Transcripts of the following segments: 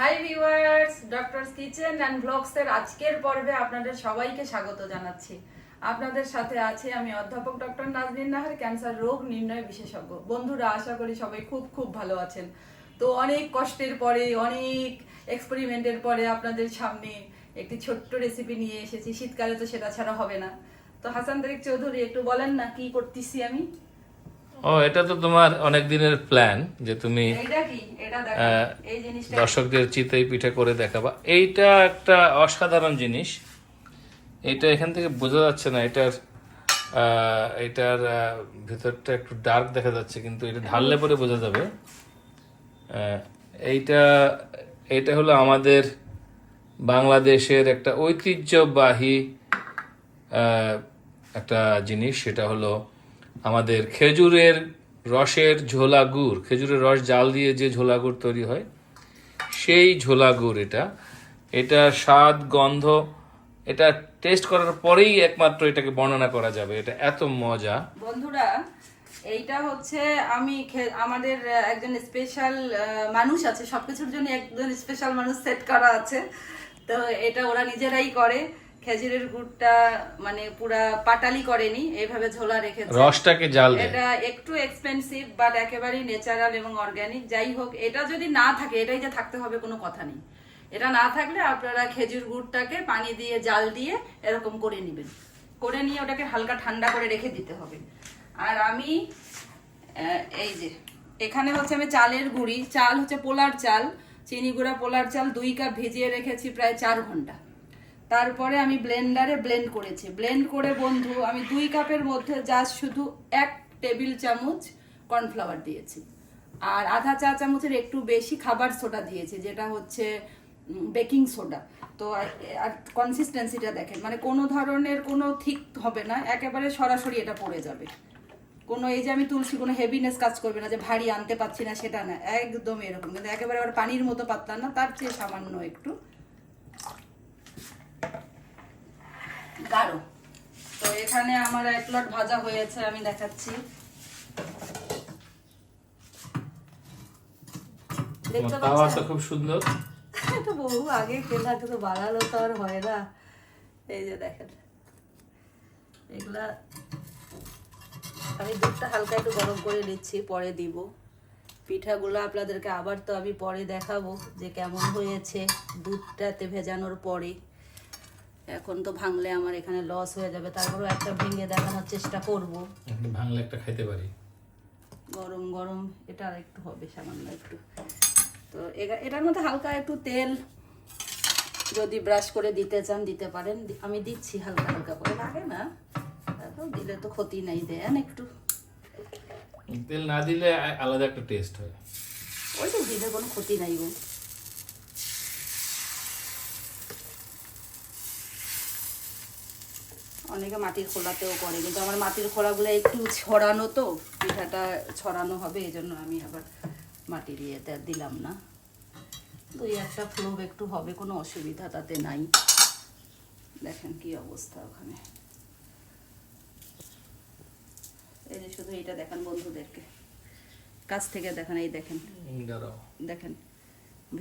High viewers, doctors kitchen and ব্লগসের আজকের পর্বে আপনাদের সবাইকে স্বাগত জানাচ্ছি। আপনাদের সাথে আছি আমি অধ্যাপক ডক্টর নাজনীন নাহার, ক্যান্সার রোগ নির্ণয় বিশেষজ্ঞ। বন্ধুরা, আশা করি সবাই খুব খুব ভালো আছেন। তো অনেক কষ্টের পরে, অনেক এক্সপেরিমেন্টের পরে আপনাদের সামনে একটি ছোট্ট রেসিপি নিয়ে এসেছি। শীতকালে তো সেটা ছাড়া হবে না। তো হাসান তারিক চৌধুরী, একটু বলেন না কি করতেছি আমি? এটা তো তোমার অনেক দিনের প্ল্যান যে তুমি এইটা কি, এটা দেখেন, এই জিনিসটা দর্শকদের চিতই পিঠা করে দেখাবা। এইটা একটা অসাধারণ জিনিস। এটা এখান থেকে বোঝা যাচ্ছে না, এটার ভিতরটা একটু ডার্ক দেখা যাচ্ছে, কিন্তু এটা ঢাললে পরে বোঝা যাবে। এইটা এটা হলো আমাদের বাংলাদেশের একটা ঐতিহ্যবাহী একটা জিনিস। সেটা হলো আমাদের খেজুরের রসের ঝোলা গুড়। খেজুরের রস জাল দিয়ে যে ঝোলা গুড় তৈরি হয়, সেই ঝোলা গুড় এটা স্বাদ, গন্ধ, এটা টেস্ট করার পরেই একমাত্র এটাকে বর্ণনা করা যাবে। এটা এত মজা। বন্ধুরা, এইটা হচ্ছে আমাদের একজন স্পেশাল মানুষ আছে, সবকিছুর জন্য একজন স্পেশাল মানুষ সেট করা আছে। তো এটা ওরা নিজেরাই করে। খেজুরের গুড়টা মানে পুরা পাটালি করেনি, এইভাবে ঝোলা রেখেছে। রসটাকে জাল দেয়। এটা একটু এক্সপেন্সিভ বাট একেবারেই ন্যাচারাল এবং অর্গানিক। যাই হোক, এটা যদি না থাকে, এটাই যে থাকতে হবে কোনো কথা নেই। এটা না থাকলে আপনারা খেজুর গুড়টাকে পানি দিয়ে জাল দিয়ে এরকম করে নেবেন। করে নিয়ে ওটাকে হালকা ঠান্ডা করে রেখে দিতে হবে। আর আমি এই যে এখানে হচ্ছে আমি চালের গুঁড়ি, চাল হচ্ছে পোলার চাল, চিনি গুঁড়া পোলার চাল 2 কাপ ভিজিয়ে রেখেছি প্রায় 4 ঘন্টা। তারপরে আমি ব্লেন্ডারে ব্লেন্ড করেছি। ব্লেন্ড করে বন্ধু, আমি 2 কাপের মধ্যে জাস্ট শুধু 1 টেবিল চামচ কর্নফ্লাওয়ার দিয়েছি, আর আধা চা চামচের একটু বেশি খাবার সোডা দিয়েছি, যেটা হচ্ছে বেকিং সোডা। তো আর কনসিস্টেন্সিটা দেখেন, মানে কোনো ধরনের কোনো থিক হবে না, একেবারে সরাসরি এটা পড়ে যাবে। কোনো এই যে আমি তুলসী, কোনো হেভিনেস কাজ করবে না, যে ভারী আনতে পারছি না সেটা না, একদম এরকম। কিন্তু একেবারে আবার পানির মতো পাতলা না, তার চেয়ে সামান্য একটু গাঢ়। তো এখানে আমার 1 লট ভাজা হয়েছে, আমি দেখাচ্ছি। দেখতে তাওয়া তো পাচ্ছেন? খুব সুন্দর। এটা বহু আগে কেনা, তো বানালো তো আর হয় না। এই যে দেখেন, এগুলা আমি দুধটা হালকা একটু গরম করে নিচ্ছি, পরে দিব। পিঠাগুলো আপনাদেরকে আবার তো আমি পরে দেখাবো যে কেমন হয়েছে দুধটাতে ভেজানোর পরে। এখন তো ভাঙলে আমার এখানে লস হয়ে যাবে, তারপরেও একটা ভেঙে দেখানোর চেষ্টা করব। ভাঙলে একটা খাইতে পারি। গরম গরম এটা আর একটু হবে, সামান্য একটু। তো এটার মধ্যে হালকা একটু তেল যদি ব্রাশ করে দিতে চান দিতে পারেন। আমি দিচ্ছি হালকা হালকা করে, লাগে না, তারপর দিলে তো ক্ষতি নাই, দেন একটু। তেল না দিলে আলাদা একটা টেস্ট হয়। ওই তো দিলে কোনো ক্ষতি নাই গো। অনেকে মাটির খোলাতেও করে, কিন্তু আমার মাটির খোলাগুলো একটু ছড়ানো, তো পিঠাটা ছড়ানো হবে, এই জন্য আমি আবার মাটির ইয়েতে দিলাম না। 2-1টা ফ্লোভ একটু হবে, কোনো অসুবিধা তাতে নাই। দেখেন কি অবস্থা ওখানে। এই যে শুধু এটা দেখেন বন্ধুদেরকে কাছ থেকে দেখেন, এই দেখেন দেখেন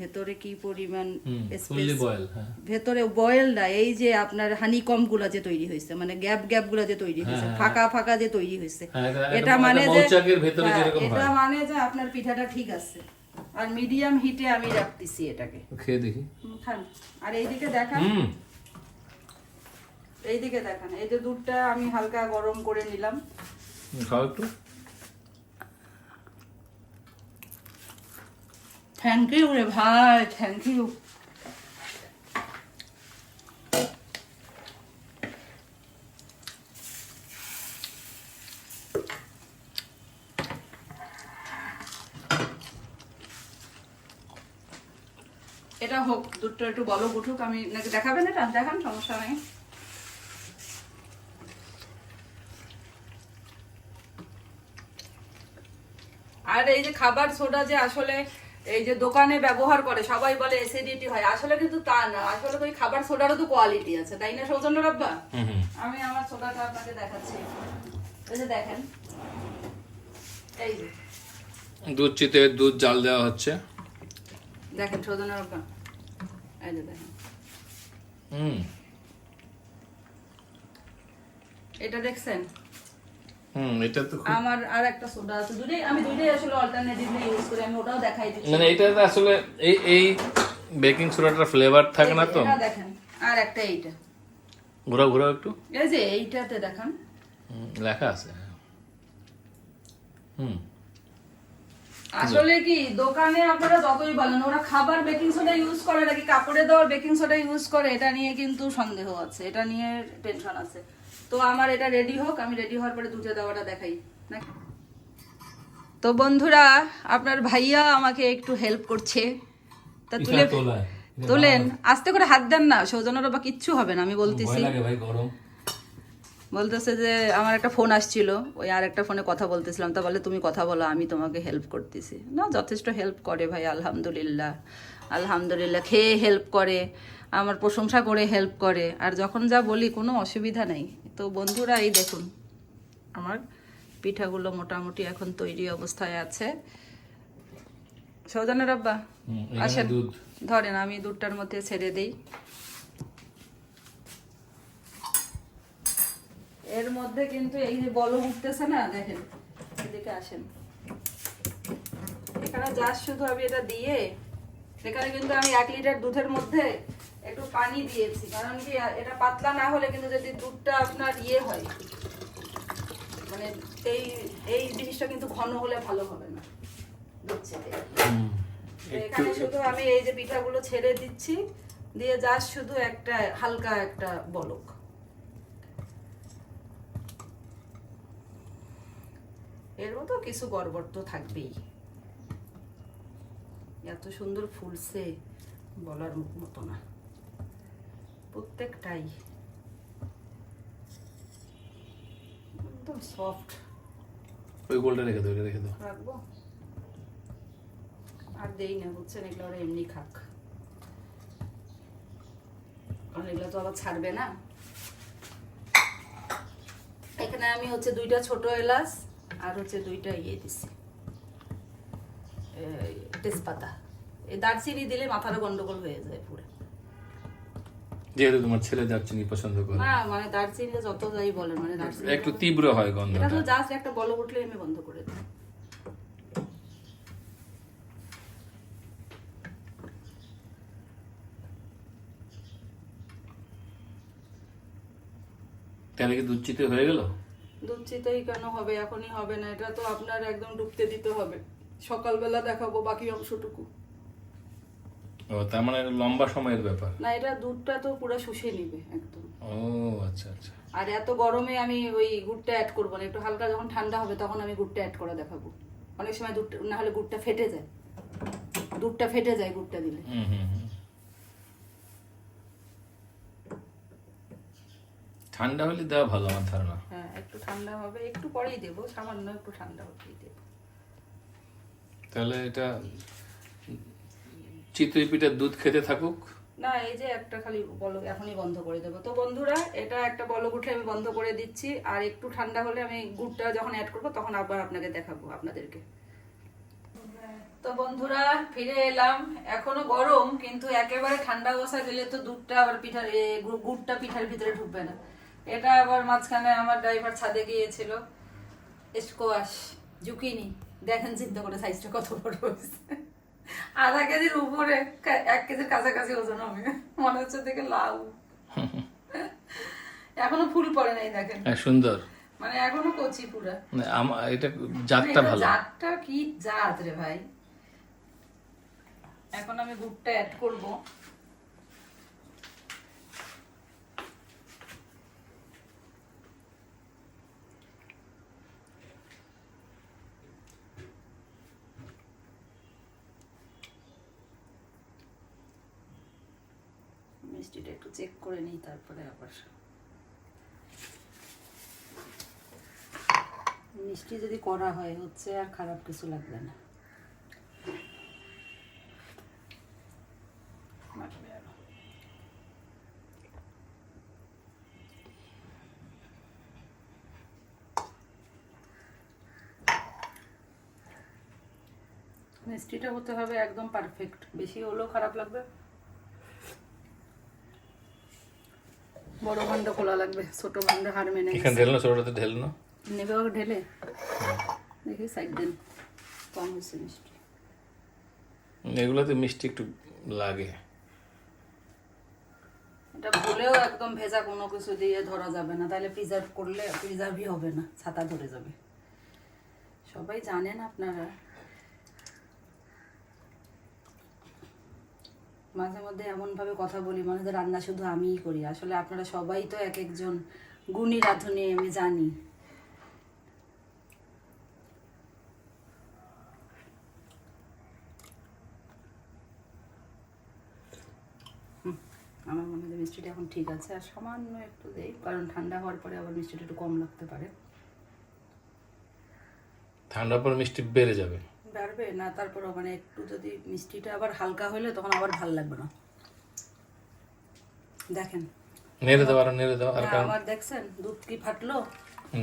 ভেতরে কি পরিমাণ ভেতরে বয়েল না, এই যে আপনার হানিকম গুলা যে তৈরি হয়েছে, মানে গ্যাপ গুলা যে তৈরি হয়েছে, ফাঁকা ফাঁকা যে তৈরি হয়েছে, এটা মানে যে এটা মানে যে আপনার পিঠাটা ঠিক আছে। আর মিডিয়াম হিটে আমি রাখতেছি এটাকে, খেয়ে দেখি। খান। আর এইদিকে দেখেন, এইদিকে দেখেন, এই যে দুধটা আমি হালকা গরম করে নিলাম। খাও একটু। থ্যাংক ইউ রে ভাই, থ্যাংক ইউ। এটা হোক, দুধটা একটু বলক উঠুক। আমি নাকি দেখাবেন, এটা দেখান, সমস্যা নেই। আর এই যে খাবার সোডা যে আসলে এই যে দোকানে ব্যবহার করে, সবাই বলে অ্যাসিডিটি হয়, আসলে কিন্তু তা না। আসলে ওই খাবার সোডারও তো কোয়ালিটি আছে, তাই না সৌজন্য রাব্বা? আমি আমার সোডাটা আপনাকে দেখাচ্ছি। এই যে দেখেন, এই যে দুধ চিতে দুধ জাল দেওয়া হচ্ছে। দেখেন সৌজন্য রব্বা, এই যে দেখেন, হুম এটা দেখছেন? এটা তো আমার আর একটা সোডা আছে, আমি দুইটাই আসলে অল্টারনেটিভলি ইউজ করি, আমি ওটাও দেখাই দিচ্ছি। মানে এটা আসলে এই বেকিং সোডাটার ফ্লেভার থাকে না তো। এটা দেখেন, আর একটা এইটা, ঘোরাও ঘোরাও একটু, এই যে এইটাতে দেখান লেখা আছে। আসলে কি দোকানে আপনারা যতই বলেন, ওরা খাবার বেকিং সোডা ইউজ করে নাকি কাপড়ে দেওয়ার বেকিং সোডা ইউজ করে, এটা নিয়ে কিন্তু সন্দেহ আছে, এটা নিয়ে টেনশন আছে। তো আমার এটা রেডি হোক, আমি রেডি হওয়ার পরে দুধে দেওয়াটা দেখাই নাকি। তো বন্ধুরা, আপনার ভাইয়া আমাকে একটু হেল্প করছে, তা তুলেন, আস্তে করে হাত দেন না, সৌজন্যরা বা কিচ্ছু হবে না, আমি বলতেছি। বলতেছে যে আমার একটা ফোন আসছিল, ওই আর একটা ফোনে কথা বলতেছিলাম, তা বলে তুমি কথা বলো, আমি তোমাকে হেল্প করতেছি। না, যথেষ্ট হেল্প করে ভাই, আলহামদুলিল্লাহ আলহামদুলিল্লাহ, খেয়ে হেল্প করে, আমার প্রশংসা করে হেল্প করে, আর যখন যা বলি কোনো অসুবিধা নেই। তো বন্ধুরা, এই দেখুন আমার পিঠাগুলো মোটামুটি এখন তৈরি অবস্থায় আছে। সৌজন্যের আব্বা আসেন, ধরেন আমি দুধটার মধ্যে ছেড়ে দিই। এর মধ্যে কিন্তু এই যে বলক উঠতেছে না, দেখেন, এদিকে আসেন, এখানে জাস্ট শুধু আমি এটা দিয়ে, এখানে কিন্তু আমি 1 লিটার দুধের মধ্যে একটু পানি দিয়েছি, কারণ কি এটা পাতলা না হলে কিন্তু যদি দুধটা আপনার ইয়ে হয়, মানে এই এই জিনিসটা কিন্তু ঘন হলে ভালো হবে না দুধ ছেড়ে। এখানে শুধু আমি এই যে পিঠাগুলো ছেড়ে দিচ্ছি, দিয়ে জাস্ট শুধু একটা হালকা একটা বলক। এর মতো কিছু গড়বড় তো থাকবেই, এত সুন্দর ফুলছে বলার মতো না, প্রত্যেকটাই একদম সফট। ওই গোলটা রেখে দাও, রেখে দাও, রাখবো আর দেই না, বুঝছেন, এগুলো ওরা এমনি খাক, কারণ এগুলো তো আবার ছাড়বে না। এখানে আমি হচ্ছে 2টা ছোট এলাচ আর হচ্ছে 2টা ইয়ে দিছি তেজপাতা। এই দারচিনি দিলে মাথাটা গন্ডগোল হয়ে যায় পুরো, যেহেতু তোমার ছেলে দারচিনি পছন্দ করে না, মানে দারচিনি যত যাই বলেন, মানে দারচিনি একটু তীব্র হয় এটা গন্ধটা। তো জাস্ট একটা বলক উঠলে আমি বন্ধ করে দিই। তাহলে কি দুধ চিতে হয়ে গেল? দুধ চিতেই কেন হবে, এখনই হবে না, এটা তো আপনার একদম ডুবতে দিতে হবে, সকালবেলা দেখাবো বাকি অংশটুকু। ও, তার মানে লম্বা সময়ের ব্যাপার না, এটা দুধটা তো পুরো শুষে নিবে একদম। ও আচ্ছা আচ্ছা। আর এত গরমে আমি ওই গুড়টা অ্যাড করবো না, একটু হালকা যখন ঠান্ডা হবে তখন আমি গুড়টা অ্যাড করে দেখাবো। অনেক সময় দুধ না হলে গুড়টা ফেটে যায়, দুধটা ফেটে যায় গুড়টা দিলে। ঠান্ডা হলে দেওয়া ভালো আমার ধারণা। হ্যাঁ, একটু ঠান্ডা হবে, একটু পরেই দেবো, সামান্য একটু ঠান্ডা হতেই দেবো। তাহলে এটা চিতই পিঠার দুধ খেতে থাকুক। না, এই যে একটা খালি বলক এখনই বন্ধ করে দেবো। তো বন্ধুরা, এটা একটা বলক উঠে আমি বন্ধ করে দিচ্ছি, আর একটু ঠান্ডা হলে আমি গুড়টা যখন অ্যাড করবো তখন আবার আপনাকে দেখাবো, আপনাদেরকে। তো বন্ধুরা, ফিরে এলাম, এখনো গরম, কিন্তু একেবারে ঠান্ডা অবস্থা গেলে তো দুধটা আবার গুড়টা পিঠার ভিতরে ঢুকবে না। এটা আবার মাঝখানে আমার ড্রাইভার ছাদে গিয়েছিল, স্কোয়াশ জুকিনি, দেখেন চিন্তা করে সাইজটা কত বড় হয়েছে, 1/2 কেজির উপরে, 1 কেজির কাছাকাছি ওজন হবে, মনে হচ্ছে দেখে লাউ। এখনো ফুল পড়ে নাই, দেখেন সুন্দর, মানে এখনো কচি পুরা। এটা জাতটা ভালো। জাতটা কি জাত রে ভাই। এখন আমি গুড়টা অ্যাড করব। মিষ্টিটা একটু চেক করে নিই, তারপরে আবার। মিষ্টি যদি করা হয় হচ্ছে, আর খারাপ কিছু লাগবে না। মিষ্টিটা হতে হবে একদম পারফেক্ট, বেশি হলেও খারাপ লাগবে। বড় ভান্ড খোলা লাগবে, ছোট ভান্ড হার মেনে এখানে ঢেল না, ছোটটাতে ঢেল না। নেবে ওকে ঢেলে দেখি সাইড দেন, কম হয়েছে মিষ্টি। এগুলোতে মিষ্টি একটু লাগে। এটা ভুলেও একদম ভেজা কোনো কিছু দিয়ে ধরা যাবে না, তাহলে প্রিজার্ভ করলে প্রিজার্ভই হবে না, ছাতা ধরে যাবে। সবাই জানেন আপনারা। মাঝে মধ্যে এমনভাবে কথা বলি মনে হয় রান্না শুধু আমিই করি, আসলে আপনারা সবাই তো এক একজন গুণী রাঁধুনি, আমি জানি। আমার মনে হয় মিষ্টিটা এখন ঠিক আছে, আর সামান্য একটু দেই, কারণ ঠান্ডা হওয়ার পরে আবার মিষ্টিটা একটু কম লাগতে পারে। ঠান্ডার পর মিষ্টি বেড়ে যাবে। বাড়বে না, তারপরও মানে একটু যদি মিষ্টিটা আবার হালকা হলে তখন আবার ভালো লাগবে না। দেখেন নেড়ে দাও, আর নেড়ে দাও। আর না, আমার দেখছেন দুধ কি ফাটলো?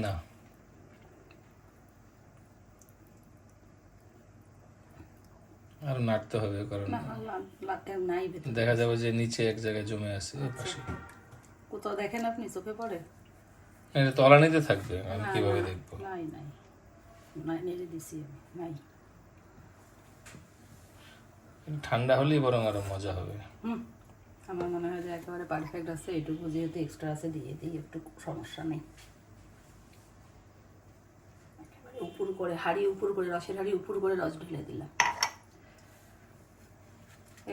না, আর নাড়তে হবে, কারণ না নাই ভেতরে। দেখা যাবে যে নিচে এক জায়গায় জমে আছে এই পাশে। কোথাও দেখেন আপনি, চোখে পড়ে? এটা তলানিতে থাকবে, আমি না, কিভাবে না, দেখবো? নাই নাই নাই, নেড়ে দিছি আমি, নাই। ঠান্ডা হলেই বরং আরো মজা হবে। আমার মনে হয় যে একেবারে পারফেক্ট আছে, এটুকু যেহেতু এক্সট্রা আছে দিয়ে দিই, একটু সমস্যা নেই। একেবারে উপর করে হাঁড়ি, উপর করে রসের হাঁড়ি উপর করে রস ঢেলে দিলাম।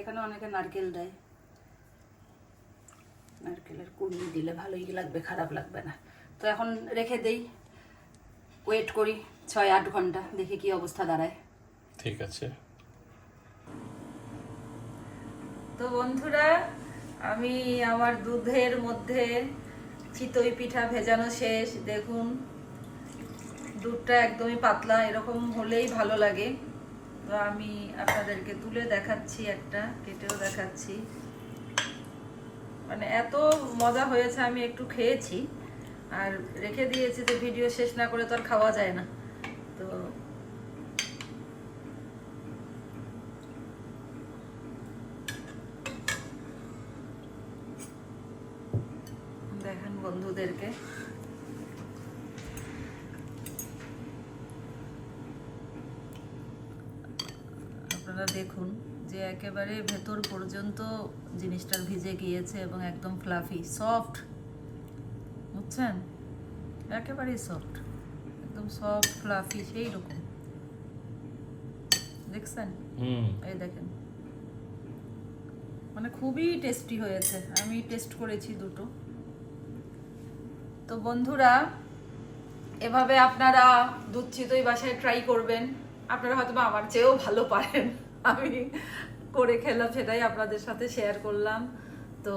এখানে অনেকে নারকেল দেয়, নারকেলের কুড়ি দিলে ভালোই লাগবে, খারাপ লাগবে না। তো এখন রেখে দেই, ওয়েট করি 6-8 ঘন্টা, দেখি কি অবস্থা দাঁড়ায়। ঠিক আছে। তো বন্ধুরা, আমি আমার দুধের মধ্যে চিতই পিঠা ভেজানো শেষ। দেখুন দুধটা একদমই পাতলা, এরকম হলেই ভালো লাগে। তো আমি আপনাদেরকে তুলে দেখাচ্ছি, একটা কেটেও দেখাচ্ছি। মানে এত মজা হয়েছে, আমি একটু খেয়েছি আর রেখে দিয়েছি, যে ভিডিও শেষ না করে তো আর খাওয়া যায় না। তো দেখেন বন্ধুদেরকে, আপনারা দেখুন যে একেবারে ভেতর পর্যন্ত জিনিসটা ভিজে গিয়েছে এবং একদম ফ্লাফি সফট, বুঝছেন? একেবারেই সফট, একদম সফট ফ্লাফি সেই রকম, দেখছেন? এই দেখেন, মানে খুবই টেস্টি হয়েছে। আমি টেস্ট করেছি দুটো। তো বন্ধুরা, এভাবে আপনারা দুধ চিতই বাসায় ট্রাই করবেন। আপনারা হয়তো বা আমার চেয়েও ভালো পারেন, আমি করে খেলাম সেটাই আপনাদের সাথে শেয়ার করলাম। তো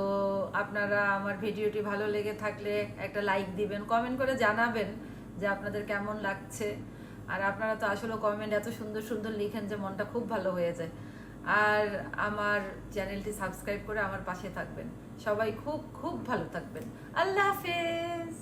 আপনারা আমার ভিডিওটি ভালো লেগে থাকলে একটা লাইক দিবেন, কমেন্ট করে জানাবেন যে আপনাদের কেমন লাগছে। আর আপনারা তো আসলে কমেন্ট এত সুন্দর সুন্দর লিখেন যে মনটা খুব ভালো হয়ে যায়। আর আমার চ্যানেলটি সাবস্ক্রাইব করে আমার পাশে থাকবেন। সবাই খুব খুব ভালো থাকবেন। আল্লাহ হাফেজ।